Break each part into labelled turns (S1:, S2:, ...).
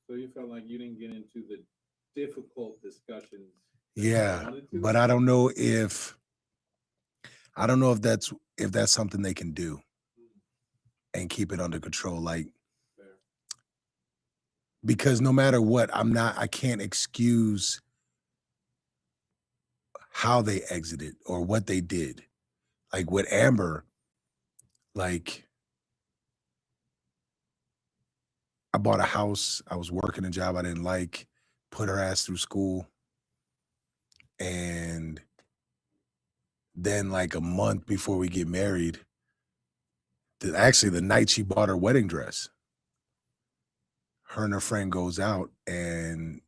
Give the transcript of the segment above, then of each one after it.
S1: So you felt like you didn't get into the difficult discussions that you
S2: Yeah,
S1: wanted to?
S2: but I don't know if that's something they can do
S1: Mm,
S2: and keep it under control. Like
S1: fair.
S2: because no matter what, I can't excuse how they exited or what they did. Like with Amber, like I bought a house, I was working a job I didn't like, put her ass through school, and then like a month before we get married, actually the night she bought her wedding dress, her and her friend goes out and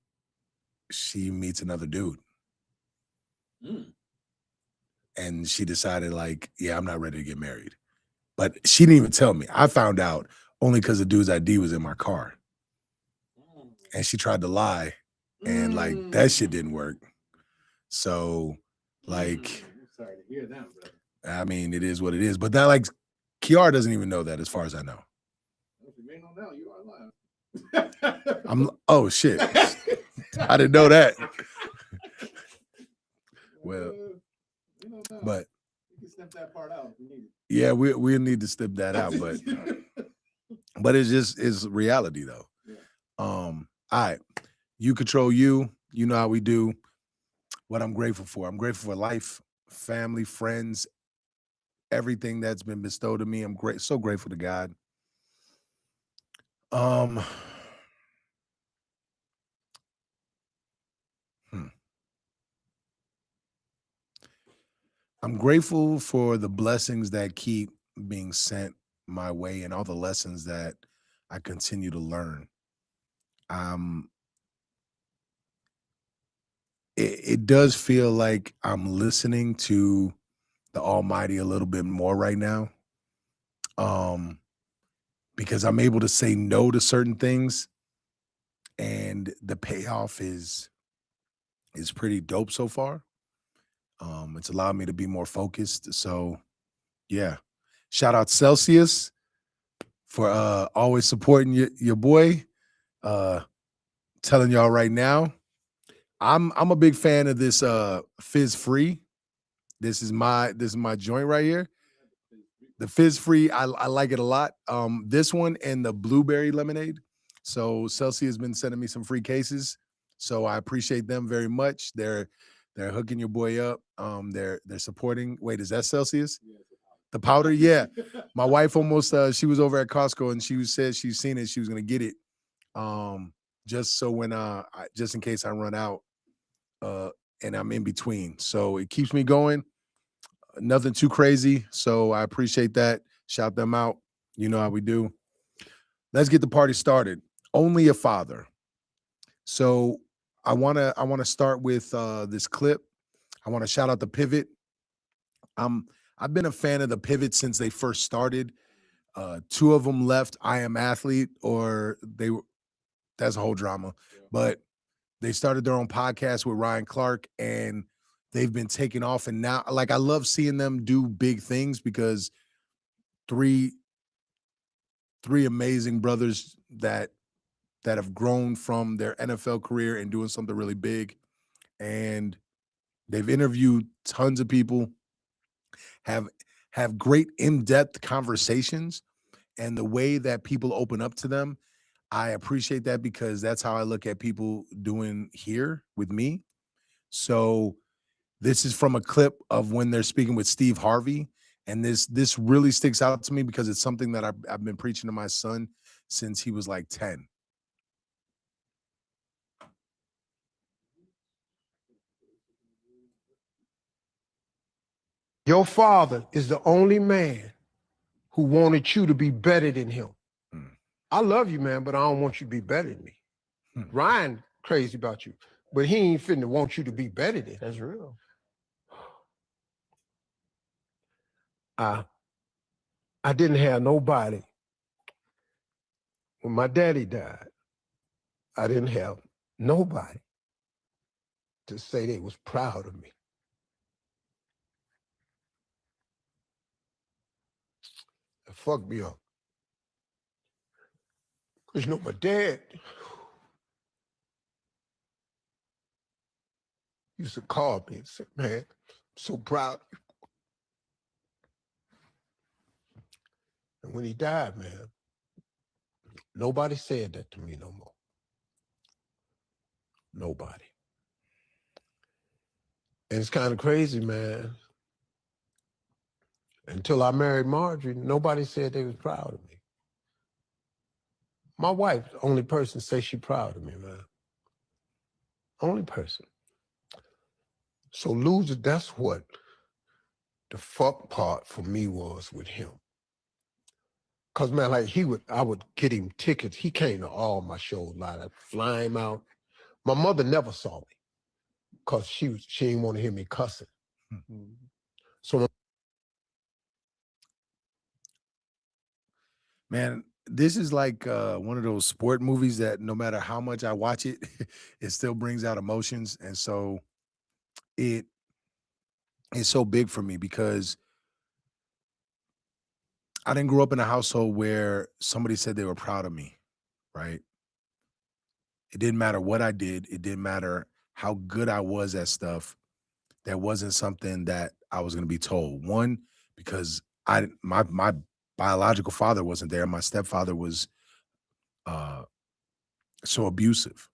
S2: she meets another dude.
S1: Mm.
S2: And she decided like, yeah, I'm not ready to get married. But she didn't even tell me. I found out only because the dude's ID was in my car. And she tried to lie. And like that shit didn't work. So like,
S1: I'm sorry to hear that, brother.
S2: I mean, it is what it is. But that like Kiara doesn't even know that as far as I know.
S1: If you may know now, you are alive.
S2: Oh shit. I didn't know that. Well,
S1: You know now.
S2: but
S1: You can snip that part out if you need it.
S2: yeah, we need to snip that out, but it's reality though.
S1: Yeah.
S2: All right. You control you. You know how we do. What I'm grateful for. I'm grateful for life, family, friends, everything that's been bestowed on me. I'm so grateful to God. Um hmm. I'm grateful for the blessings that keep being sent my way and all the lessons that I continue to learn. Um it does feel like I'm listening to the Almighty a little bit more right now. Um because I'm able to say no to certain things and the payoff is pretty dope so far. It's allowed me to be more focused. So yeah. Shout out Celsius for always supporting your boy. Uh telling y'all right now, I'm a big fan of this fizz free. This is my joint right here. The fizz free, I like it a lot. This one and the blueberry lemonade. So Celsius has been sending me some free cases. So I appreciate them very much. They're hooking your boy up. They're supporting. Wait, is that Celsius?
S1: Yeah,
S2: The powder? Yeah. My wife almost she was over at Costco and said she's seen it. She was gonna get it. Just so when just in case I run out uh and I'm in between. So it keeps me going. Nothing too crazy. So I appreciate that. Shout them out. You know how we do. Let's get the party started. Only a father. So I wanna start with this clip. I want to shout out the Pivot. I've been a fan of the Pivot since they first started. Two of them left I Am Athlete, or they were that's a whole drama.
S1: Yeah.
S2: But they started their own podcast with Ryan Clark and they've been taking off. And now, like, I love seeing them do big things because three three amazing brothers that have grown from their NFL career and doing something really big. And they've interviewed tons of people, have have great in-depth conversations, and the way that people open up to them, I appreciate that because that's how I look at people doing here with me. So this is from a clip of when they're speaking with Steve Harvey, and this really sticks out to me because it's something that I've been preaching to my son since he was like 10.
S3: Your father is the only man who wanted you to be better than him.
S2: Mm.
S3: I love you, man, but I don't want you to be better than me. Ryan crazy about you, but he ain't finna want you to be better than him.
S4: That's real.
S3: I didn't have nobody. When my daddy died, I didn't have nobody to say they was proud of me. It fucked me up. Because you know, my dad, used to call me and say, man, I'm so proud of you. And when he died, man, nobody said that to me no more. Nobody. And it's kind of crazy, man. Until I married Marjorie, nobody said they was proud of me. My wife, the only person say she proud of me, man. Only person. So loser, that's what the fuck part for me was with him. Cause man, like I would get him tickets. He came to all my shows, like I'd fly him out. My mother never saw me, cause she didn't want to hear me cussing. So
S2: Man, this is like one of those sport movies that no matter how much I watch it, it still brings out emotions. And so it is so big for me because I didn't grow up in a household where somebody said they were proud of me, right? It didn't matter what I did, it didn't matter how good I was at stuff. That wasn't something that I was going to be told. One, because my biological father wasn't there. My stepfather was uh so abusive.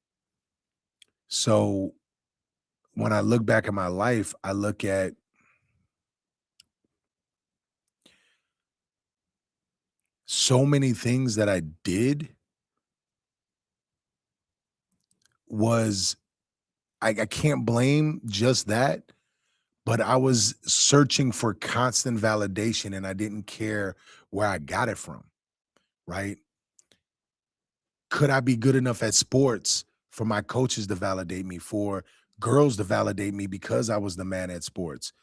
S2: So when I look back at my life, I look at so many things that I did was I can't blame just that, but I was searching for constant validation and I didn't care where I got it from, right? Could I be good enough at sports for my coaches to validate me, for girls to validate me because I was the man at sports?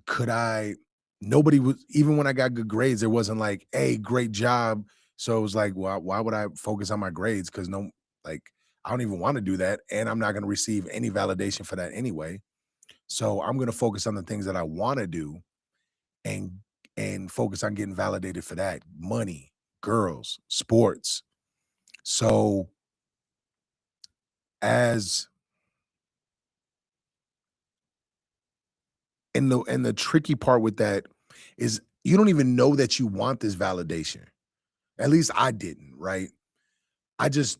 S2: Could I Nobody was, even when I got good grades, it wasn't like, hey, great job. So it was like, well, why would I focus on my grades? Because no, like, I don't even want to do that. And I'm not going to receive any validation for that anyway. So I'm going to focus on the things that I want to do and focus on getting validated for that. Money, girls, sports. So as and the tricky part with that is you don't even know that you want this validation. At least I didn't, right? I just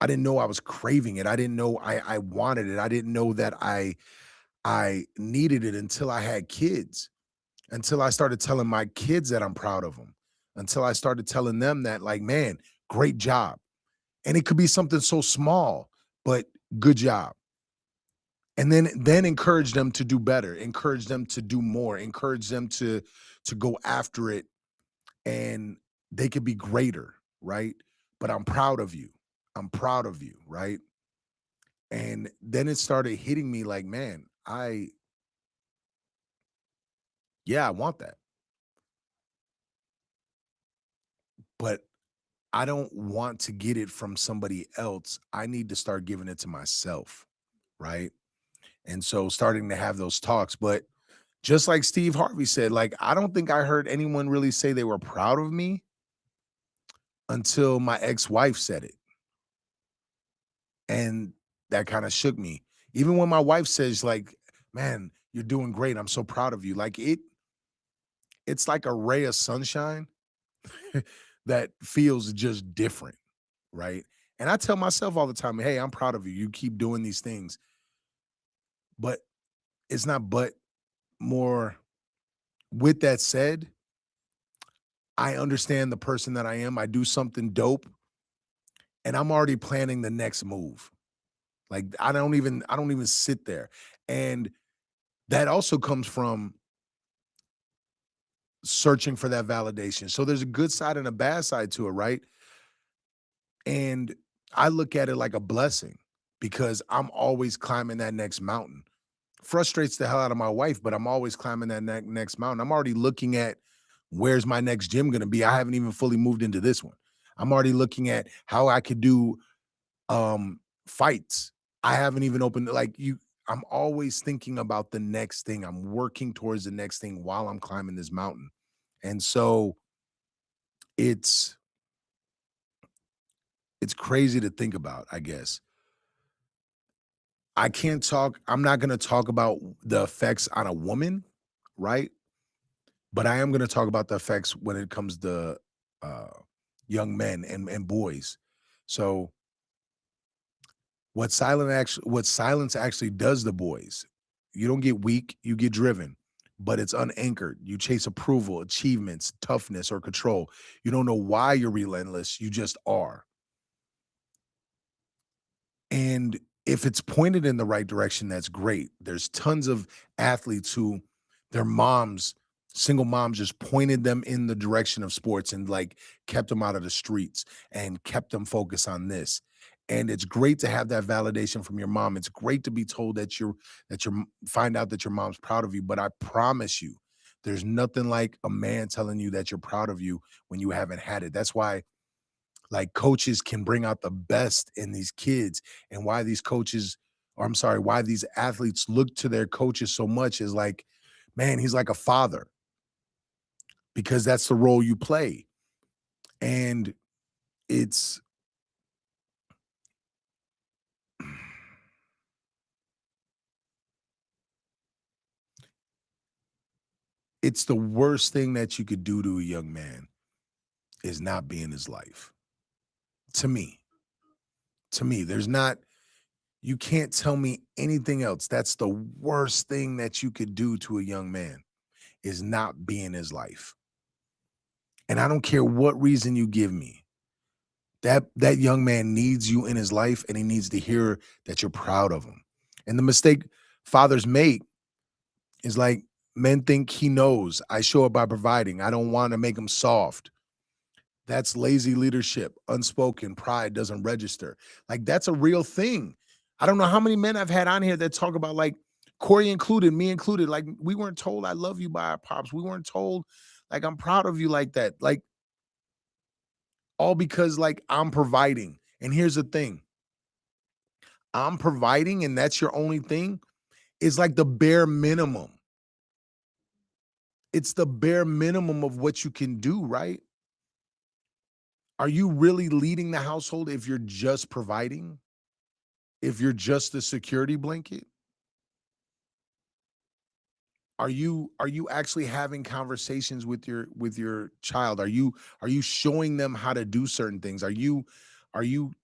S2: I didn't know I was craving it. I didn't know I wanted it. I didn't know that I needed it until I had kids. Until I started telling my kids that I'm proud of them. Until I started telling them that, like, man, great job. And it could be something so small, but good job. And then encourage them to do better, encourage them to do more, encourage them to go after it, and they could be greater, right? But I'm proud of you. I'm proud of you, right? And then it started hitting me like, man, yeah, I want that. But I don't want to get it from somebody else. I need to start giving it to myself, right? And so starting to have those talks, but just like Steve Harvey said, like, I don't think I heard anyone really say they were proud of me until my ex-wife said it. And that kind of shook me. Even when my wife says, like, man, you're doing great. I'm so proud of you. Like it's like a ray of sunshine that feels just different, right? And I tell myself all the time, hey, I'm proud of you. You keep doing these things. But it's not but more. With that said, I understand the person that I am. I do something dope and I'm already planning the next move. Like I don't even sit there. And that also comes from searching for that validation. So there's a good side and a bad side to it, right? And I look at it like a blessing because I'm always climbing that next mountain. Frustrates the hell out of my wife, but I'm always climbing that next mountain. I'm already looking at where's my next gym going to be. I haven't even fully moved into this one. I'm already looking at how I could do fights. I haven't even opened like you. I'm always thinking about the next thing. I'm working towards the next thing while I'm climbing this mountain. And so it's it's crazy to think about, I guess. I'm not going to talk about the effects on a woman, right? But I am going to talk about the effects when it comes to uh, young men and boys. So what silence actually does to boys, you don't get weak, you get driven, but it's unanchored. You chase approval, achievements, toughness, or control. You don't know why you're relentless, you just are. And if it's pointed in the right direction, that's great. There's tons of athletes who their moms, single moms, just pointed them in the direction of sports and like kept them out of the streets and kept them focused on this. And it's great to have that validation from your mom. It's great to be told find out that your mom's proud of you. But I promise you, there's nothing like a man telling you that you're proud of you when you haven't had it. That's why like coaches can bring out the best in these kids, and why these coaches, or I'm sorry, why these athletes look to their coaches so much is like, man, he's like a father, because that's the role you play. And it's it's the worst thing that you could do to a young man is not be in his life. To me, there's not, you can't tell me anything else. That's the worst thing that you could do to a young man, is not be in his life. And I don't care what reason you give me. That young man needs you in his life, and he needs to hear that you're proud of him. And the mistake fathers make is like, men think he knows. I show up by providing. I don't want to make him soft. That's lazy leadership. Unspoken pride doesn't register. Like, that's a real thing. I don't know how many men I've had on here that talk about, like, Corey included, me included, like, we weren't told I love you by our pops. We weren't told, like, I'm proud of you like that. Like, all because, like, I'm providing. And here's the thing. I'm providing and that's your only thing is like the bare minimum. It's the bare minimum of what you can do, right? Are you really leading the household if you're just providing? If you're just the security blanket? Are you actually having conversations with your child? Are you showing them how to do certain things? Are you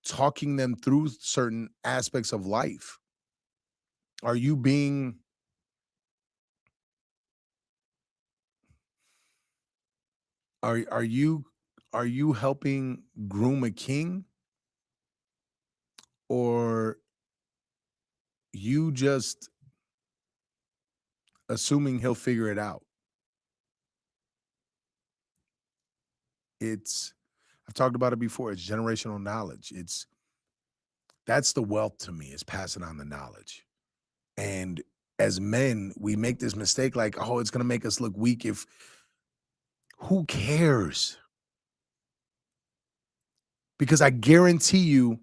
S2: talking them through certain aspects of life? Are you being are you helping groom a king, or you just assuming he'll figure it out? It's I've talked about it before. It's generational knowledge. That's the wealth to me, is passing on the knowledge. And as men, we make this mistake like, oh, it's gonna make us look weak if who cares? Because I guarantee you,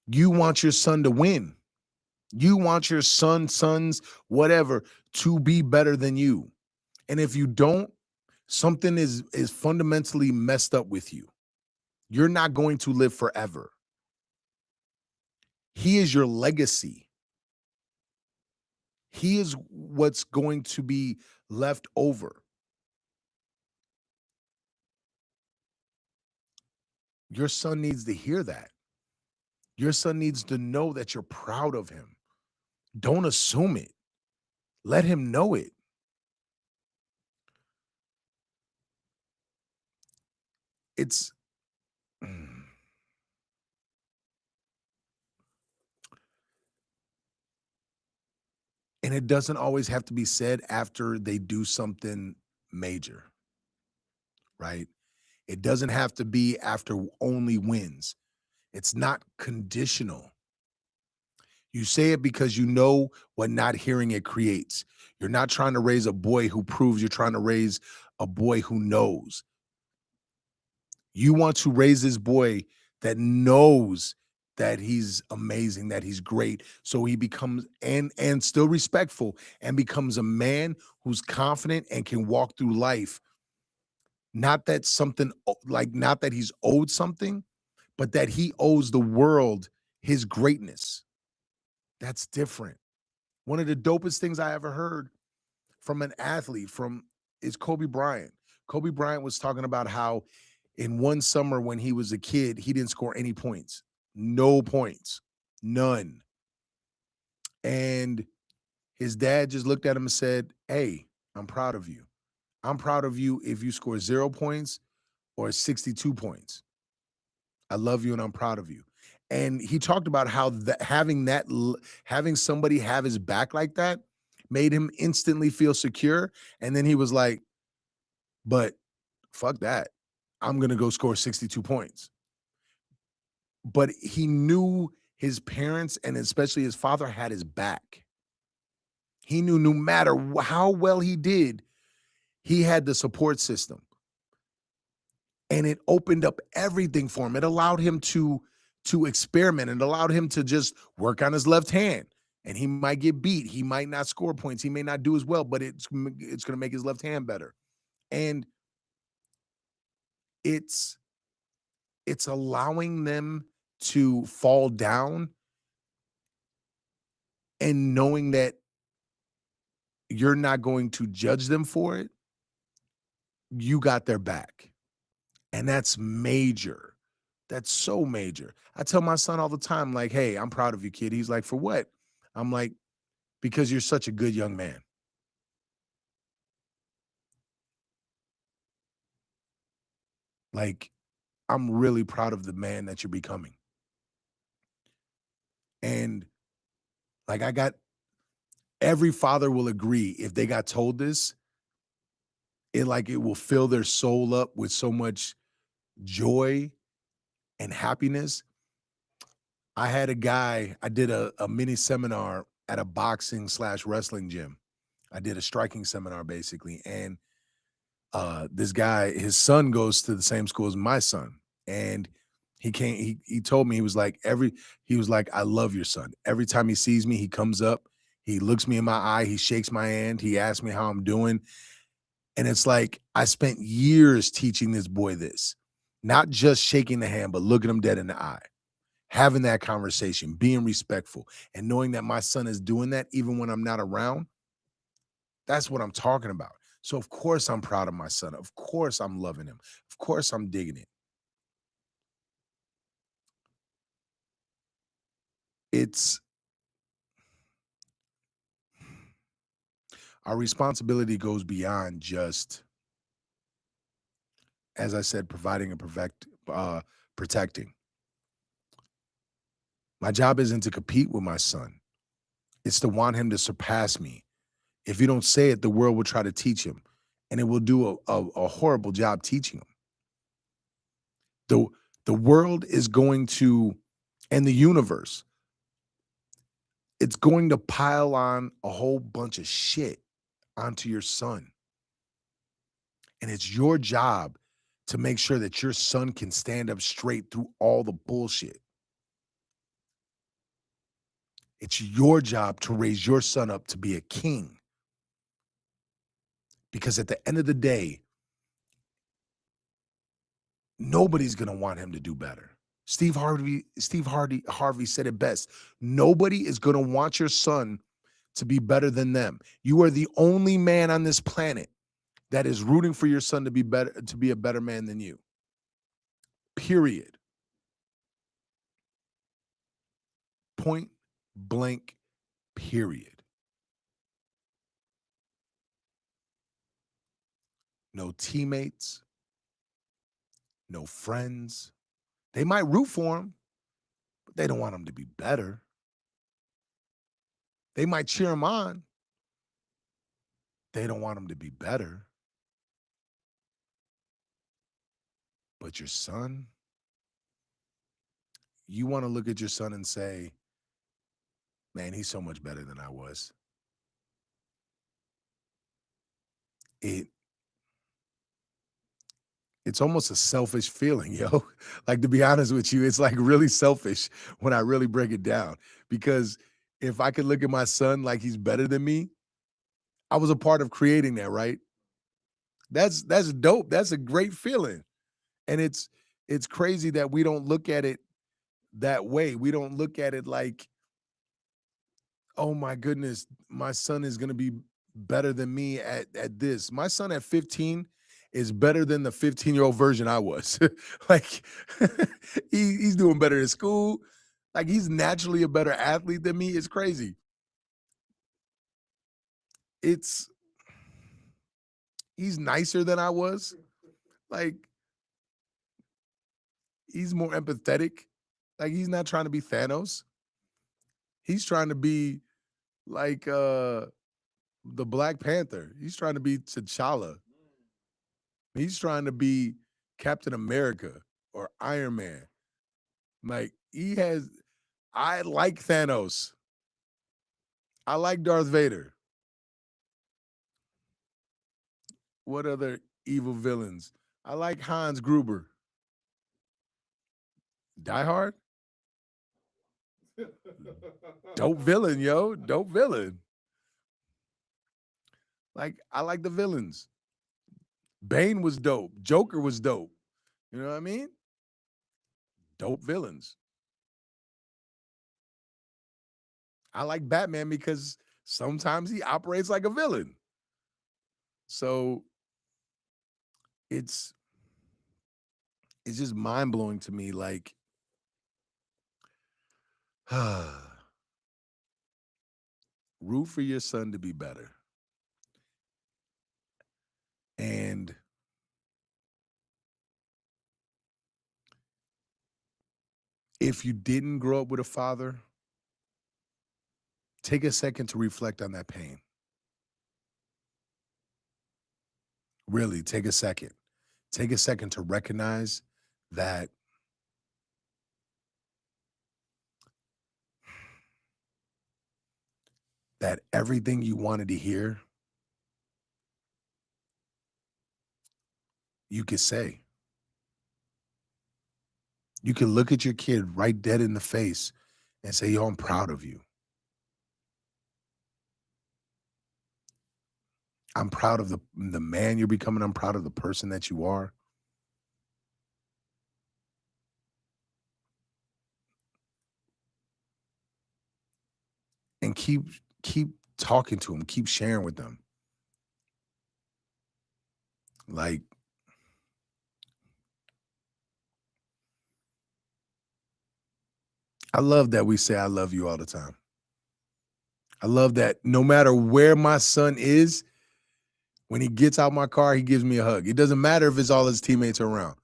S2: you want your son to win. You want your sons, whatever, to be better than you. And if you don't, something is fundamentally messed up with you. You're not going to live forever. He is your legacy. He is what's going to be left over. Your son needs to hear that. Your son needs to know that you're proud of him. Don't assume it. Let him know it. It's mm. And it doesn't always have to be said after they do something major, right? It doesn't have to be after only wins. It's not conditional. You say it because you know what not hearing it creates. You're not trying to raise a boy who proves, you're trying to raise a boy who knows. You want to raise this boy that knows that he's amazing, that he's great. So he becomes and still respectful, and becomes a man who's confident and can walk through life. Not that not that he's owed something, but that he owes the world his greatness. That's different. One of the dopest things I ever heard from an athlete is Kobe Bryant. Kobe Bryant was talking about how in one summer when he was a kid, he didn't score any points. No points. None. And his dad just looked at him and said, "Hey, I'm proud of you. I'm proud of you if you score 0 points or 62 points. I love you and I'm proud of you." And he talked about how having somebody have his back like that made him instantly feel secure. And then he was like, "But fuck that. I'm going to go score 62 points." But he knew his parents and especially his father had his back. He knew no matter how well he did, he had the support system. And it opened up everything for him. It allowed him to experiment and allowed him to just work on his left hand. And he might get beat. He might not score points. He may not do as well, but it's going to make his left hand better. And it's allowing them to fall down and knowing that you're not going to judge them for it. You got their back. And that's major. That's so major. I tell my son all the time, like, "Hey, I'm proud of you, kid." He's like, "For what?" I'm like, "Because you're such a good young man." Like, I'm really proud of the man that you're becoming. And like every father will agree if they got told this, it will fill their soul up with so much joy and happiness. I had a guy, I did a mini seminar at a boxing/wrestling gym. I did a striking seminar basically. And this guy, his son goes to the same school as my son. And he told me, he was like, "I love your son. Every time he sees me, he comes up, he looks me in my eye, he shakes my hand, he asks me how I'm doing." And it's like, I spent years teaching this boy this, not just shaking the hand, but looking him dead in the eye, having that conversation, being respectful, and knowing that my son is doing that even when I'm not around. That's what I'm talking about. So of course I'm proud of my son. Of course I'm loving him. Of course I'm digging it. It's our responsibility goes beyond just, as I said, providing and protecting. My job isn't to compete with my son. It's to want him to surpass me. If you don't say it, the world will try to teach him, and it will do a horrible job teaching him. The world is going to, and the universe, it's going to pile on a whole bunch of shit onto your son. And it's your job to make sure that your son can stand up straight through all the bullshit. It's your job to raise your son up to be a king. Because at the end of the day, nobody's going to want him to do better. Steve Harvey said it best. Nobody is going to want your son to be better than them. You are the only man on this planet that is rooting for your son to be a better man than you. Period. Point blank, period. No teammates, no friends. They might root for him, but they don't want him to be better. They might cheer him on. They don't want him to be better. But your son, you want to look at your son and say, "Man, he's so much better than I was." It's almost a selfish feeling, yo. Like, to be honest with you, it's like really selfish when I really break it down. Because if I could look at my son like he's better than me, I was a part of creating that, right? That's dope. That's a great feeling. And it's crazy that we don't look at it that way. We don't look at it like oh my goodness, my son is gonna be better than me at this. My son at 15 is better than the 15-year-old version I was. Like he's doing better in school. Like he's naturally a better athlete than me. It's crazy. It's he's nicer than I was. Like he's more empathetic. Like he's not trying to be Thanos. He's trying to be like the Black Panther. He's trying to be T'Challa. He's trying to be Captain America or Iron Man. Like he has I like Thanos. I like Darth Vader. What other evil villains? I like Hans Gruber. Die Hard? Dope villain, yo. Dope villain. Like I like the villains. Bane was dope. Joker was dope. You know what I mean? Dope villains. I like Batman because sometimes he operates like a villain. So it's just mind-blowing to me. Like, root for your son to be better. And if you didn't grow up with a father, take a second to reflect on that pain. Really, take a second. Take a second to recognize that everything you wanted to hear, you could say. You can look at your kid right dead in the face and say, yo, I'm proud of you. I'm proud of the man you're becoming. I'm proud of the person that you are. And keep talking to them, keep sharing with them. Like, I love that we say I love you all the time. I love that no matter where my son is, when he gets out my car, he gives me a hug. It doesn't matter if it's all his teammates around.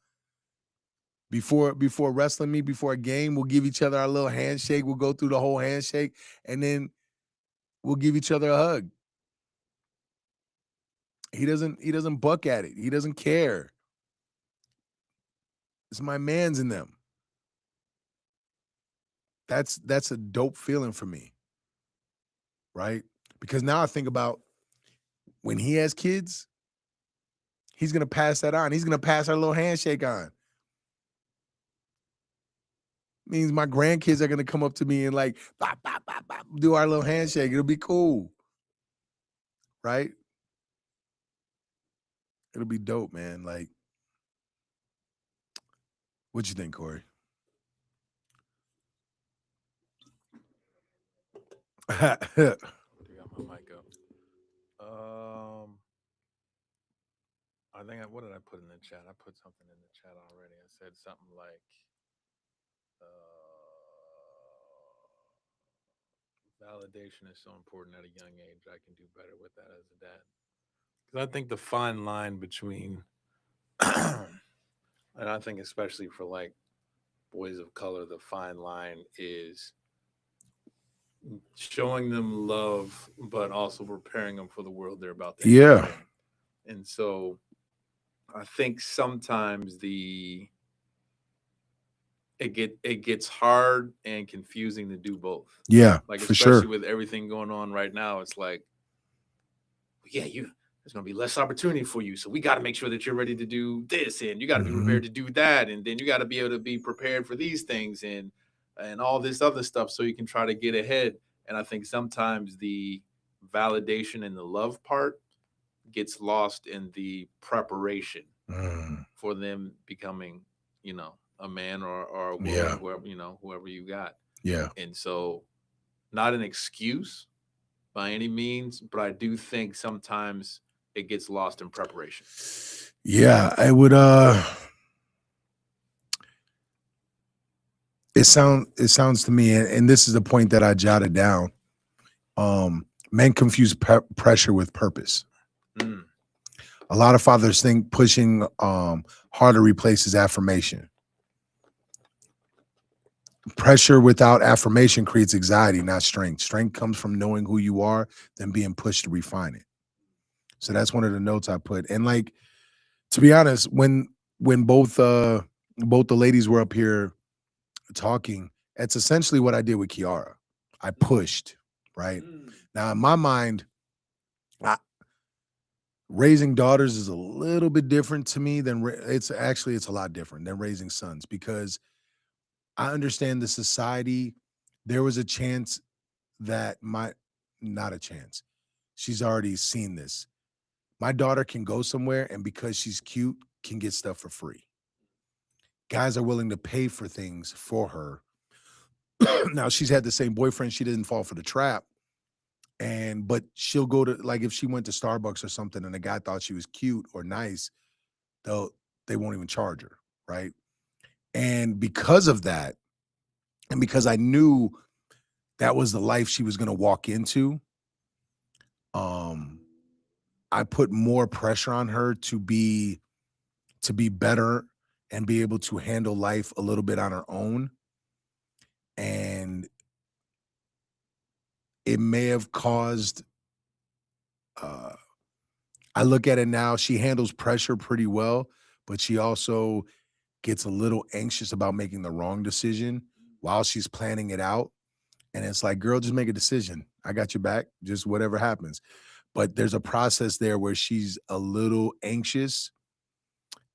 S2: Before wrestling me, before a game, we'll give each other our little handshake. We'll go through the whole handshake, and then we'll give each other a hug. He doesn't buck at it. He doesn't care. It's my man's in them. That's a dope feeling for me. Right? Because now I think about when he has kids, he's gonna pass that on. He's gonna pass our little handshake on. Means my grandkids are gonna come up to me and like bop, bop, bop, bop, do our little handshake. It'll be cool. Right? It'll be dope, man. Like, what you think, Corey?
S1: I got my mic up. I think what did I put in the chat? I put something in the chat already. I said something like validation is so important at a young age. I can do better with that as a dad. Because I think the fine line between and I think especially for like boys of color, the fine line is showing them love, but also preparing them for the world they're about to
S2: Yeah.
S1: enter. And so I think sometimes it gets hard and confusing to do both.
S2: Yeah,
S1: Like
S2: for
S1: especially
S2: sure.
S1: with everything going on right now, it's like, yeah, there's gonna be less opportunity for you. So we got to make sure that you're ready to do this, and you got to be
S2: Mhm.
S1: prepared to do that, and then you got to be able to be prepared for these things and all this other stuff so you can try to get ahead. And I think sometimes the validation and the love part gets lost in the preparation
S2: Mm,
S1: for them becoming, a man or a woman,
S2: yeah,
S1: whoever you got.
S2: yeah.
S1: And so not an excuse by any means, but I do think sometimes it gets lost in preparation.
S2: Yeah, I would it sounds to me, and this is the point that I jotted down. Men confuse pressure with purpose.
S1: Mm.
S2: A lot of fathers think pushing harder replaces affirmation. Pressure without affirmation creates anxiety, not strength. Strength comes from knowing who you are, then being pushed to refine it. So that's one of the notes I put. And like, to be honest, when both the ladies were up here talking, that's essentially what I did with Kiara. I pushed, right? Now in my mind, raising daughters is a little bit different to me than it's a lot different than raising sons, because I understand the society. There was a chance that not a chance. She's already seen this. My daughter can go somewhere and because she's cute, can get stuff for free. Guys are willing to pay for things for her. Now she's had the same boyfriend. She didn't fall for the trap. But she'll go to, like, if she went to Starbucks or something and a guy thought she was cute or nice, they won't even charge her, right? And because of that, and because I knew that was the life she was going to walk into, I put more pressure on her to be better and be able to handle life a little bit on her own. And it may have caused, I look at it now, she handles pressure pretty well, but she also gets a little anxious about making the wrong decision while she's planning it out. And it's like, girl, just make a decision. I got your back, just whatever happens. But there's a process there where she's a little anxious.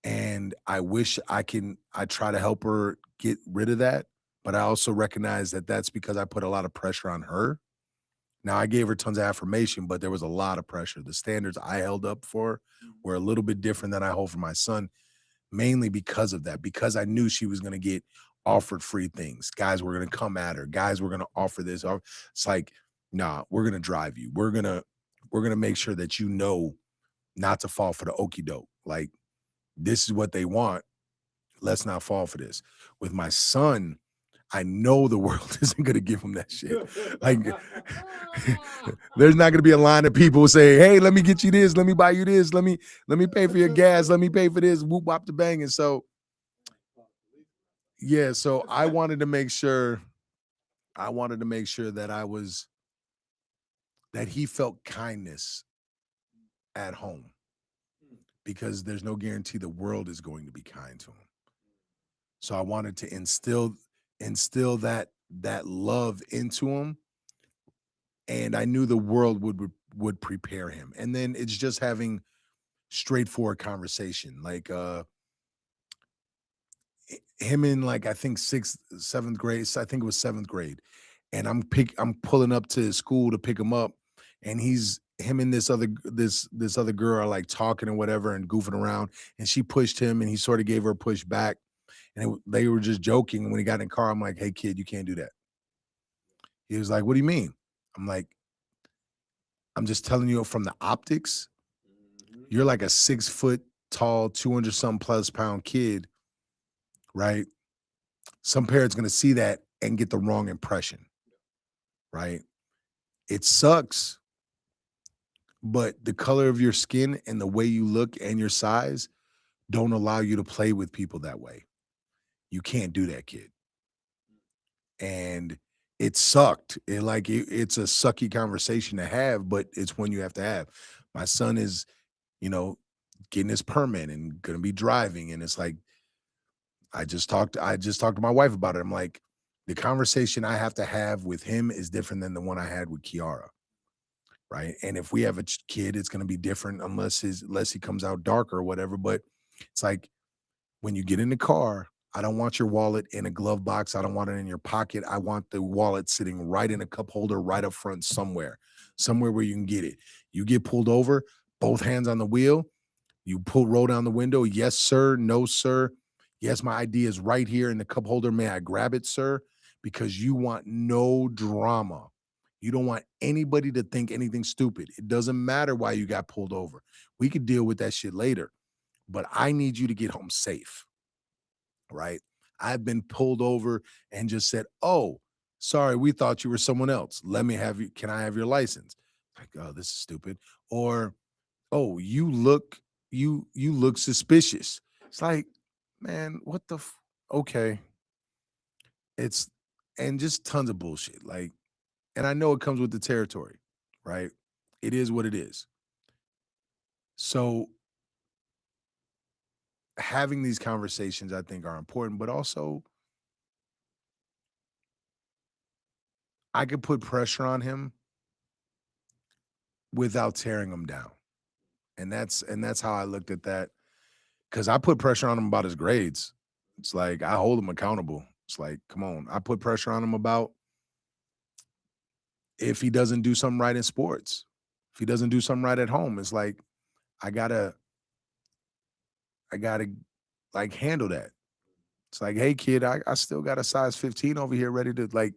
S2: And I wish I try to help her get rid of that. But I also recognize that that's because I put a lot of pressure on her. Now, I gave her tons of affirmation, but there was a lot of pressure. The standards I held up for were a little bit different than I hold for my son, mainly because of that, because I knew she was going to get offered free things. Guys were going to come at her. Guys were going to offer this. It's like, nah, we're going to drive you. We're going to make sure that you know not to fall for the okie doke. Like, this is what they want. Let's not fall for this. With my son, I know the world isn't going to give him that shit. Like, there's not going to be a line of people who say, hey, let me get you this. Let me buy you this. Let me pay for your gas. Let me pay for this. Whoop, wop, the bang. And so, yeah, so I wanted to make sure that that he felt kindness at home, because there's no guarantee the world is going to be kind to him. So I wanted to instill that love into him, and I knew the world would prepare him. And then it's just having straightforward conversation, like him in, like, I think 6th, 7th grade. So I think it was 7th grade, and I'm pulling up to his school to pick him up, and him and this other girl are like talking and whatever and goofing around, and she pushed him and he sort of gave her a push back, and they were just joking. And when he got in the car, I'm like, hey kid, you can't do that. He was like, what do you mean? I'm like, I'm just telling you from the optics, you're like a 6 foot tall, 200 some plus pound kid, right? Some parents going to see that and get the wrong impression, right? It sucks, but the color of your skin and the way you look and your size don't allow you to play with people that way. You can't do that, kid. And it sucked. It's a sucky conversation to have, but it's one you have to have. My son is, getting his permit and gonna be driving. And it's like, I just talked to my wife about it. I'm like, the conversation I have to have with him is different than the one I had with Kiara. Right. And if we have a kid, it's gonna be different unless he comes out darker or whatever. But it's like, when you get in the car, I don't want your wallet in a glove box. I don't want it in your pocket. I want the wallet sitting right in a cup holder right up front somewhere where you can get it. You get pulled over, both hands on the wheel. You roll down the window. Yes, sir. No, sir. Yes, my ID is right here in the cup holder. May I grab it, sir? Because you want no drama You don't want anybody to think anything stupid. It doesn't matter why you got pulled over. We could deal with that shit later. But I need you to get home safe, right? I've been pulled over and just said, "Oh, sorry, we thought you were someone else. Let me have you. Can I have your license?" Like, oh, this is stupid. Or, oh, you look suspicious. It's like, man, what the okay. It's and just tons of bullshit. Like, and I know it comes with the territory, right? It is what it is. So having these conversations, I think, are important, but also I could put pressure on him without tearing him down. And that's how I looked at that. Cause I put pressure on him about his grades. It's like I hold him accountable. It's like, come on. I put pressure on him about if he doesn't do something right in sports, if he doesn't do something right at home. It's like I gotta like handle that. It's like, hey kid, I still got a size 15 over here ready to like,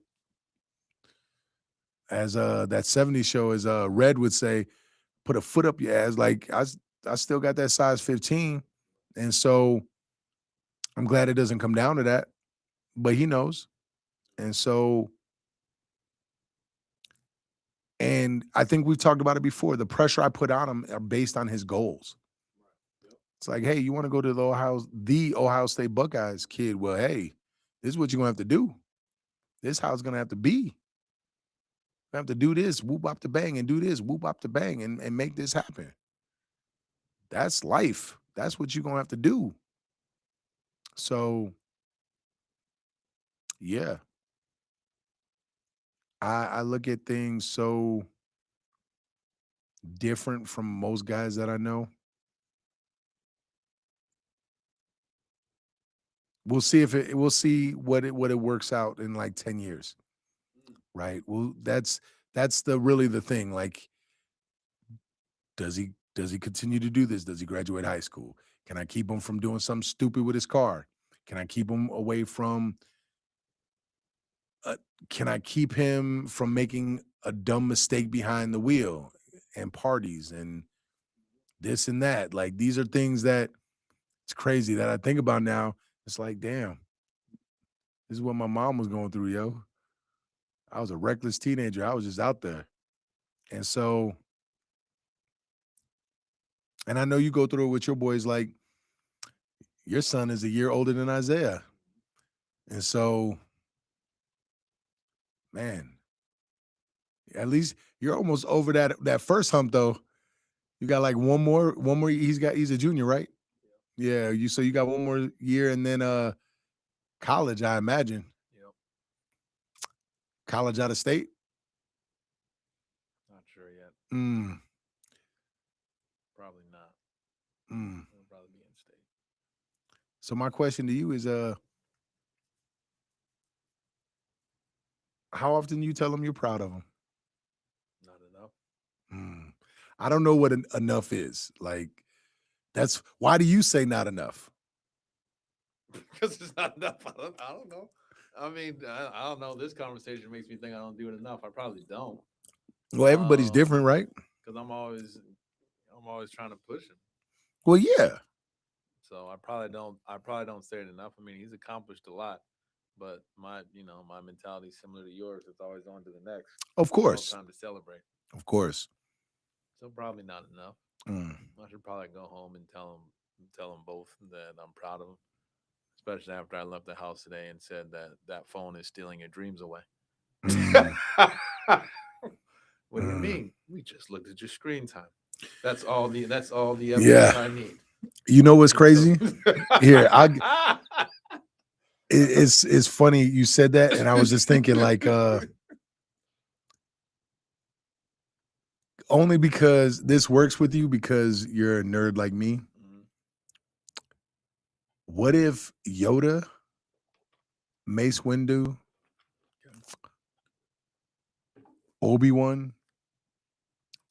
S2: as that 70s show, as Red would say, put a foot up your ass. Like I still got that size 15. And so I'm glad it doesn't come down to that. But he knows. And so, and I think we've talked about it before. The pressure I put on him are based on his goals. It's like, hey, you want to go to the Ohio State Buckeyes, kid? Well, hey, this is what you're gonna have to do. This is how it's gonna have to be. We have to do this, whoop up the bang, and do this, whoop up the bang, and make this happen. That's life. That's what you're gonna have to do. So, yeah, I look at things so different from most guys that I know. We'll see if we'll see what it works out in like 10 years, right? Well, that's really the thing. Like, does he continue to do this? Does he graduate high school? Can I keep him from doing something stupid with his car? Can I keep him away from uh, can I keep him from making a dumb mistake behind the wheel and parties and this and that? Like these are things that it's crazy that I think about now. It's like, damn, this is what my mom was going through, yo. I was a reckless teenager. I was just out there. And so, and I know you go through it with your boys, like your son is a year older than Isaiah. And so, man, at least you're almost over that first hump though. You got like one more he's a junior, right? Yeah, you got one more year and then college, I imagine.
S1: Yep.
S2: College out of state?
S1: Not sure yet.
S2: Mm,
S1: Probably not.
S2: mm.
S1: It'll probably be in state.
S2: So my question to you is how often you tell him you're proud of him?
S1: Not enough.
S2: Mm. I don't know what enough is. Like that's why do you say not enough?
S1: Because it's not enough. I don't know. I mean, I don't know. This conversation makes me think I don't do it enough. I probably don't.
S2: Well, everybody's different, right?
S1: Because I'm always trying to push him.
S2: Well, yeah.
S1: So I probably don't say it enough. I mean, he's accomplished a lot, but my mentality is similar to yours. It's always on to the next.
S2: Of
S1: No
S2: course.
S1: time to celebrate.
S2: Of course.
S1: So probably not enough.
S2: Mm.
S1: I should probably go home and tell them both that I'm proud of them. Especially after I left the house today and said that phone is stealing your dreams away.
S2: Mm.
S1: What do you
S2: Mm.
S1: mean? We just looked at your screen time. That's all the evidence
S2: Yeah.
S1: I need.
S2: You know what's crazy? Here,
S1: I
S2: it's funny you said that, and I was just thinking like only because this works with you because you're a nerd like me. What if Yoda, Mace Windu, Obi-Wan,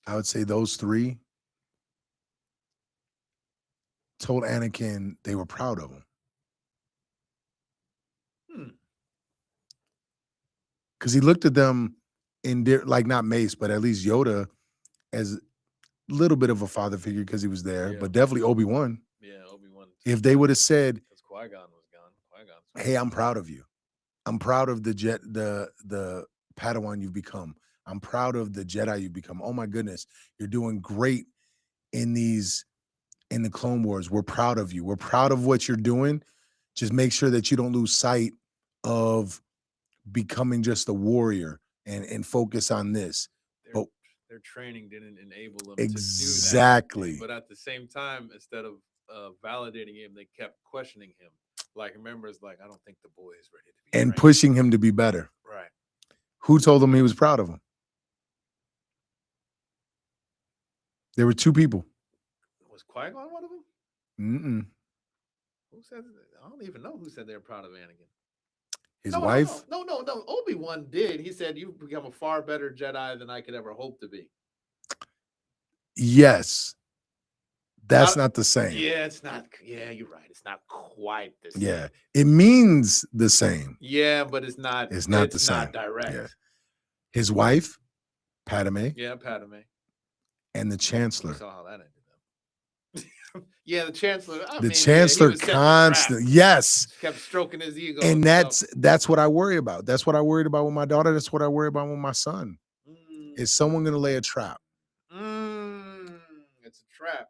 S2: I would say those three told Anakin they were proud of him. Because he looked at them like not Mace, but at least Yoda as a little bit of a father figure because he was there,
S1: Yeah.
S2: but definitely Obi-Wan.
S1: Yeah, Obi-Wan.
S2: If they would have said,
S1: Because Qui-Gon was gone. Qui-Gon's
S2: "Hey, I'm proud of you. I'm proud of the Padawan you've become. I'm proud of the Jedi you've become. Oh my goodness, you're doing great in the Clone Wars. We're proud of you. We're proud of what you're doing. Just make sure that you don't lose sight of becoming just a warrior and focus on this." But
S1: their training didn't enable them to do
S2: exactly.
S1: that. But at the same time, instead of validating him, they kept questioning him. Like, remember, it's like, I don't think the boy is ready to be
S2: And
S1: trained.
S2: pushing him to be better.
S1: Right.
S2: Who told him he was proud of him? There were two people.
S1: Was Qui-Gon one of them?
S2: Mm-mm.
S1: Who said? I don't even know who said they're proud of Anakin.
S2: His wife.
S1: No. Obi-Wan did. He said, "You've become a far better Jedi than I could ever hope to be."
S2: Yes. That's not the same.
S1: Yeah, it's not. Yeah, you're right. It's not quite the same.
S2: Yeah. It means the same.
S1: Yeah, but it's not.
S2: It's not the
S1: It's
S2: same.
S1: not direct.
S2: Yeah. His wife, Padme,
S1: Yeah, Padme.
S2: and the
S1: We
S2: Chancellor.
S1: saw how that ended up. Yeah, the Chancellor.
S2: The Chancellor constantly, yes.
S1: Kept stroking his ego.
S2: And that's what I worry about. That's what I worried about with my daughter. That's what I worry about with my son. Is someone going to lay a trap?
S1: It's a trap.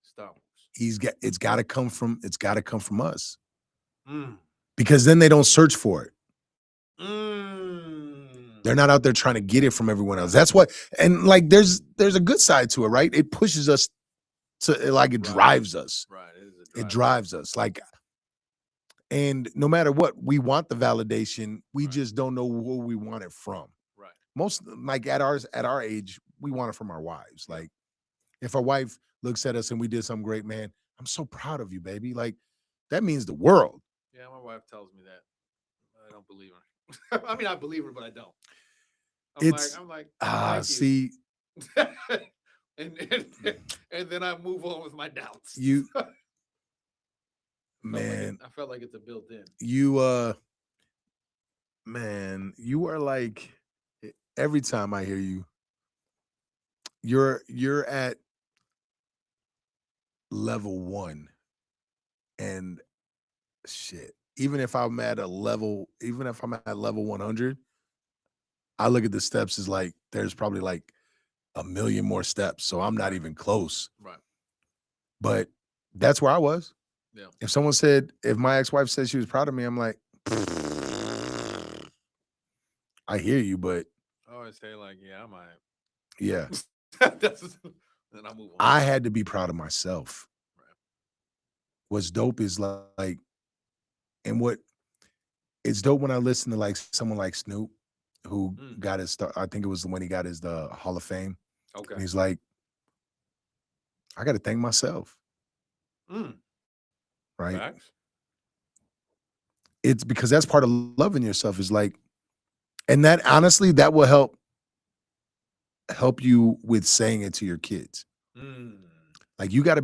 S1: Star Wars.
S2: It's got to come from us.
S1: Mm.
S2: Because then they don't search for it.
S1: Mm.
S2: They're not out there trying to get it from everyone else. That's what, and like there's a good side to it, right? It pushes us to, like, it drives us.
S1: Right.
S2: It drives us. Like, and no matter what, we want the validation. We
S1: Right.
S2: just don't know who we want it from.
S1: Right.
S2: Most, like, at our age, we want it from our wives. Like, if our wife looks at us and we did something great, man, I'm so proud of you, baby. Like, that means the world.
S1: Yeah, my wife tells me that. I don't believe her. I mean, I believe her, but I don't. I'm like, thank you.
S2: See,
S1: and then I move on with my doubts.
S2: you, man,
S1: I felt like it's a built-in.
S2: Man, you are like, every time I hear you, you're at level 1, and shit. Even if I'm at level 100, I look at the steps as like there's probably like a million more steps, so I'm not even close.
S1: Right.
S2: But that's where I was.
S1: Yeah.
S2: If my ex-wife said she was proud of me, I'm like, I hear you, but
S1: I always say, like, yeah, I might.
S2: yeah.
S1: Then I move on.
S2: I had to be proud of myself.
S1: Right.
S2: What's dope is like, and what it's dope when I listen to like someone like Snoop, who got his start. I think it was when he got his the Hall of Fame.
S1: Okay.
S2: And he's like, I got to thank myself. Right.
S1: Facts.
S2: It's because that's part of loving yourself, is like, and that honestly, that will help you with saying it to your kids. Like, you got to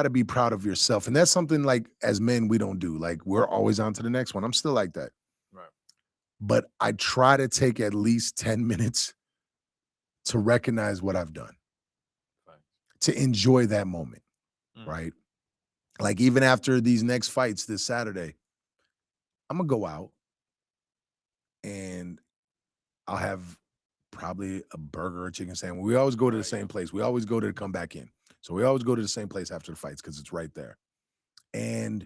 S2: be proud of yourself. And that's something, like, as men, we don't do. Like, we're always on to the next one. I'm still like that.
S1: Right.
S2: But I try to take at least 10 minutes to recognize what I've done, to enjoy that moment. Right. Like, even after these next fights this Saturday, I'm gonna go out and I'll have probably a burger or chicken sandwich. We always go to the same place. We always go to come back in. So we always go to the same place after the fights because it's right there. And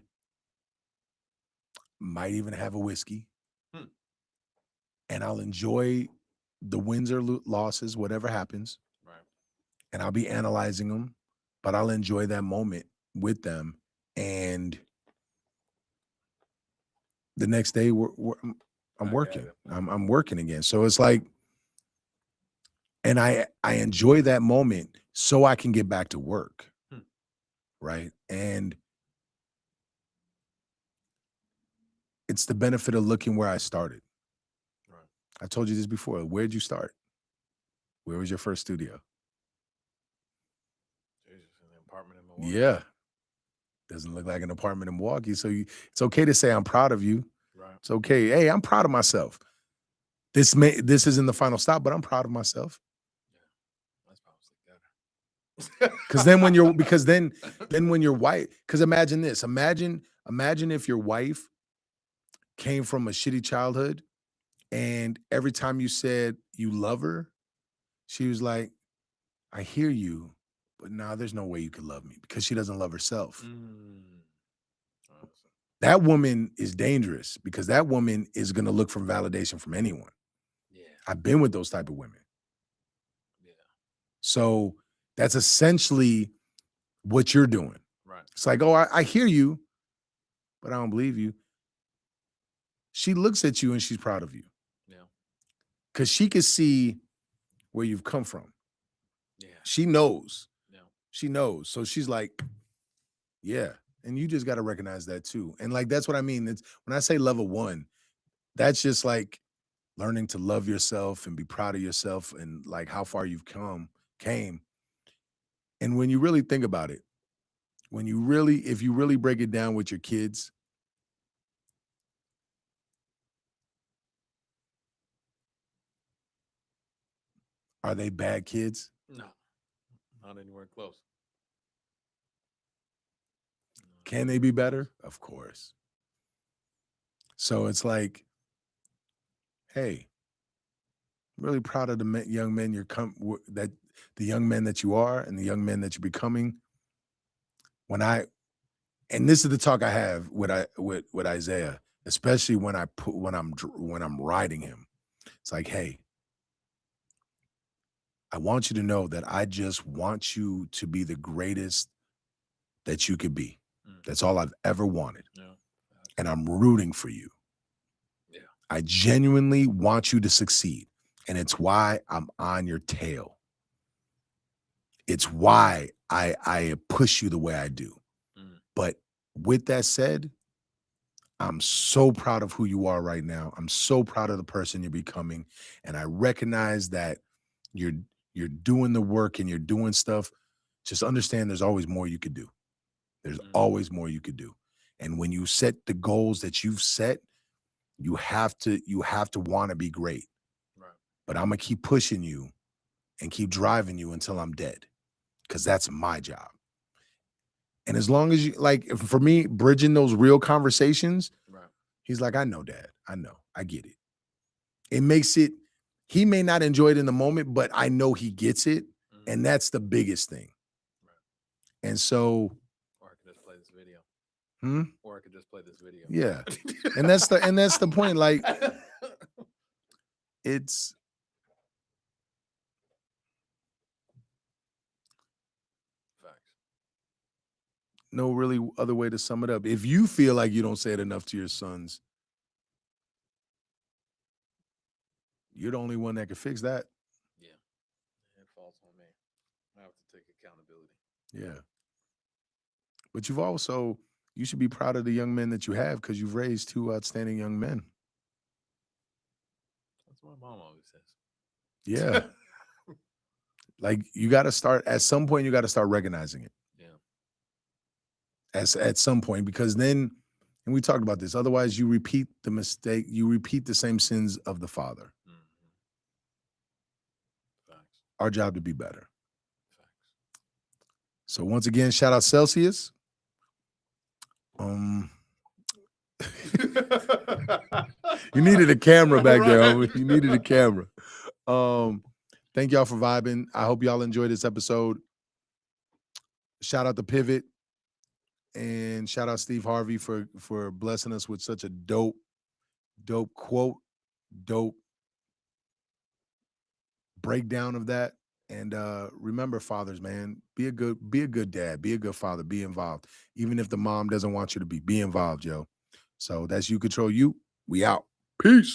S2: might even have a whiskey. And I'll enjoy the wins or losses, whatever happens.
S1: Right.
S2: And I'll be analyzing them, but I'll enjoy that moment with them. And the next day, I'm working. I'm working again. So it's like, and I enjoy that moment so I can get back to work. Right. And it's the benefit of looking where I started. Right. I told you this before. Where'd you start? Where was your first studio?
S1: Jesus, in the apartment in Milwaukee.
S2: Yeah. Doesn't look like an apartment in Milwaukee. So it's okay to say I'm proud of you.
S1: Right.
S2: It's okay. Hey, I'm proud of myself. This isn't the final stop, but I'm proud of myself.
S1: That's probably
S2: Because then when you're then when your wife, because imagine this. Imagine if your wife came from a shitty childhood and every time you said you love her, she was like, I hear you, but now there's no way you could love me because she doesn't love herself. That woman is dangerous because that woman is going to look for validation from anyone.
S1: Yeah.
S2: I've been with those type of women.
S1: Yeah.
S2: So that's essentially what you're doing.
S1: Right.
S2: It's like, oh, I hear you, but I don't believe you. She looks at you and she's proud of you.
S1: Yeah.
S2: Because she can see where you've come from.
S1: Yeah.
S2: She knows.
S1: Yeah.
S2: She knows. So she's like, yeah. And you just got to recognize that too. And like, that's what I mean. It's when I say level 1, that's just like learning to love yourself and be proud of yourself and like how far you've came. And when you really think about it, if you really break it down with your kids, are they bad kids?
S1: No, not anywhere close.
S2: Can they be better? Of course. So it's like, hey, I'm really proud of the young men the young men that you are and the young men that you're becoming. And this is the talk I have with Isaiah, especially when I'm riding him. It's like, hey, I want you to know that I just want you to be the greatest that you could be. That's all I've ever wanted.
S1: Yeah.
S2: And I'm rooting for you.
S1: Yeah.
S2: I genuinely want you to succeed. And it's why I'm on your tail. It's why I push you the way I do. But with that said, I'm so proud of who you are right now. I'm so proud of the person you're becoming. And I recognize that you're doing the work and you're doing stuff. Just understand there's always more you could do. There's always more you could do. And when you set the goals that you've set, you have to want to be great.
S1: Right.
S2: But I'm going to keep pushing you and keep driving you until I'm dead. Because that's my job. And as long as you, like, for me, bridging those real conversations,
S1: Right.
S2: He's like, I know, Dad. I know. I get it. It makes it, he may not enjoy it in the moment, but I know he gets it. And that's the biggest thing. Right. And so.
S1: Or I could just play this video.
S2: Or
S1: I could just play this video.
S2: Yeah. And that's the point. Like, it's. No really other way to sum it up. If you feel like you don't say it enough to your sons, you're the only one that can fix that.
S1: Yeah. It falls on me. I have to take accountability.
S2: Yeah. But you should be proud of the young men that you have because you've raised 2 outstanding young men.
S1: That's what my mom always says.
S2: Yeah. Like, you got to start, at some point, you got to start recognizing it. At some point, because then, and we talked about this, otherwise you repeat the mistake, you repeat the same sins of the father.
S1: Facts.
S2: Our job to be better.
S1: Facts.
S2: So once again, shout out Celsius. You needed a camera back there, homie. You needed a camera. Thank y'all for vibing. I hope y'all enjoyed this episode. Shout out to Pivot. And shout out Steve Harvey for blessing us with such a dope quote, dope breakdown of that. And remember, fathers, man, be a good dad, be a good father, be involved. Even if the mom doesn't want you to be involved, yo. So that's You Control You. We out. Peace.